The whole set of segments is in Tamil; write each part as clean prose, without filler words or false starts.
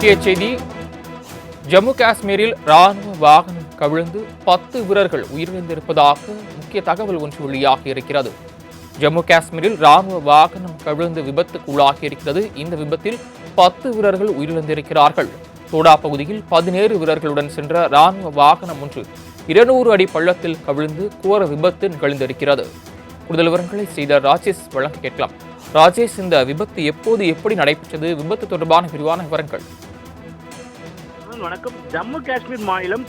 முக்கிய செய்தி. ஜம்மு காஷ்மீரில் ராணுவ வாகனம் கவிழ்ந்து 10 வீரர்கள் உயிரிழந்திருப்பதாக முக்கிய தகவல் ஒன்று வெளியாகி இருக்கிறது. ஜம்மு காஷ்மீரில் ராணுவ வாகனம் கவிழ்ந்து விபத்துக்குள்ளாகி இருக்கிறது. இந்த விபத்தில் 10 வீரர்கள் உயிரிழந்திருக்கிறார்கள். தோடா பகுதியில் 17 வீரர்களுடன் சென்ற ராணுவ வாகனம் ஒன்று 200 அடி பள்ளத்தில் கவிழ்ந்து கோர விபத்து நிகழ்ந்திருக்கிறது. கூடுதல் விவரங்களை செய்த ராஜேஷ் வழங்க கேட்கலாம். ராஜேஷ், இந்த விபத்து எப்போது எப்படி நடைபெற்றது? விபத்து தொடர்பான விரிவான விவரங்கள். வணக்கம். ஜம்மு காஷ்மீர் மாநிலம்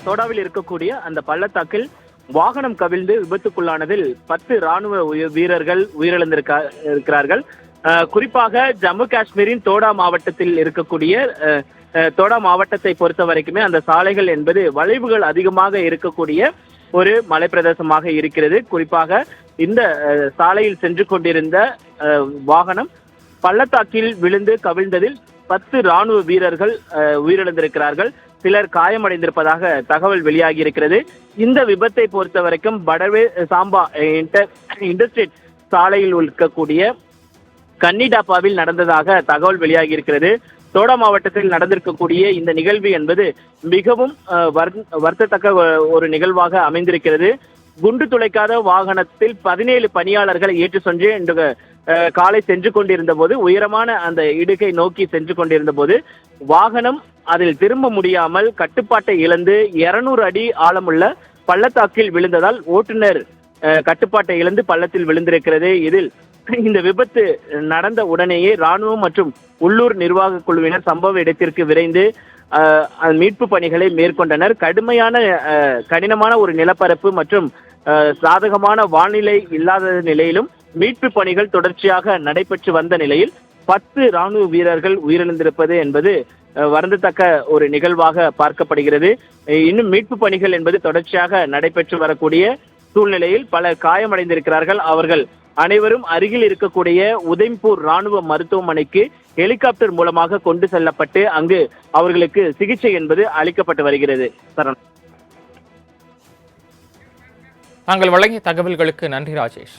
தோடாவில் இருக்கக்கூடிய அந்த பள்ளத்தாக்கில் வாகனம் கவிழ்ந்து விபத்துக்குள்ளானதில் 10 ராணுவ வீரர்கள் உயிரிழந்திருக்கிறார்கள். குறிப்பாக ஜம்மு காஷ்மீரின் தோடா மாவட்டத்தில் இருக்கக்கூடிய தோடா மாவட்டத்தை பொறுத்த வரைக்குமே அந்த சாலைகள் என்பது வளைவுகள் அதிகமாக இருக்கக்கூடிய ஒரு மலைப்பிரதேசமாக இருக்கிறது. குறிப்பாக இந்த சாலையில் சென்று கொண்டிருந்த வாகனம் பள்ளத்தாக்கில் விழுந்து கவிழ்ந்ததில் 10 ராணுவ வீரர்கள் உயிரிழந்திருக்கிறார்கள். சிலர் காயமடைந்திருப்பதாக தகவல் வெளியாகி இருக்கிறது. இந்த விபத்தை பொறுத்த வரைக்கும் படவே சாம்பா இண்டஸ்ட்ரீட் சாலையில் இருக்கக்கூடிய கன்னிடாப்பாவில் நடந்ததாக தகவல் வெளியாகி இருக்கிறது. தோடா மாவட்டத்தில் நடந்திருக்கக்கூடிய இந்த நிகழ்வு என்பது மிகவும் வருத்தத்தக்க ஒரு நிகழ்வாக அமைந்திருக்கிறது. குண்டு துளைக்காத வாகனத்தில் 17 பணியாளர்களை ஏற்று சென்று இன்று காலை சென்று கொண்டிருந்த போது, உயரமான அந்த இடுகை நோக்கி சென்று கொண்டிருந்த போது வாகனம் அதில் திரும்ப முடியாமல் கட்டுப்பாட்டை இழந்து 200 அடி ஆழமுள்ள பள்ளத்தாக்கில் விழுந்ததால் ஓட்டுநர் கட்டுப்பாட்டை இழந்து பள்ளத்தில் விழுந்திருக்கிறது. இதில் இந்த விபத்து நடந்த உடனேயே ராணுவம் மற்றும் உள்ளூர் நிர்வாக குழுவினர் சம்பவ இடத்திற்கு விரைந்து மீட்பு பணிகளை மேற்கொண்டனர். கடினமான ஒரு நிலப்பரப்பு மற்றும் சாதகமான வானிலை இல்லாத நிலையிலும் மீட்பு பணிகள் தொடர்ச்சியாக நடைபெற்று வந்த நிலையில் 10 ராணுவ வீரர்கள் உயிரிழந்திருப்பது என்பது வருந்தத்தக்க ஒரு நிகழ்வாக பார்க்கப்படுகிறது. இன்னும் மீட்பு பணிகள் என்பது தொடர்ச்சியாக நடைபெற்று வரக்கூடிய சூழ்நிலையில் பலர் காயமடைந்திருக்கிறார்கள். அவர்கள் அனைவரும் அருகில் இருக்கக்கூடிய உதய்பூர் ராணுவ மருத்துவமனைக்கு ஹெலிகாப்டர் மூலமாக கொண்டு செல்லப்பட்டு அங்கு அவர்களுக்கு சிகிச்சை என்பது அளிக்கப்பட்டு வருகிறது. தாங்கள் வழங்கிய தகவல்களுக்கு நன்றி ராஜேஷ்.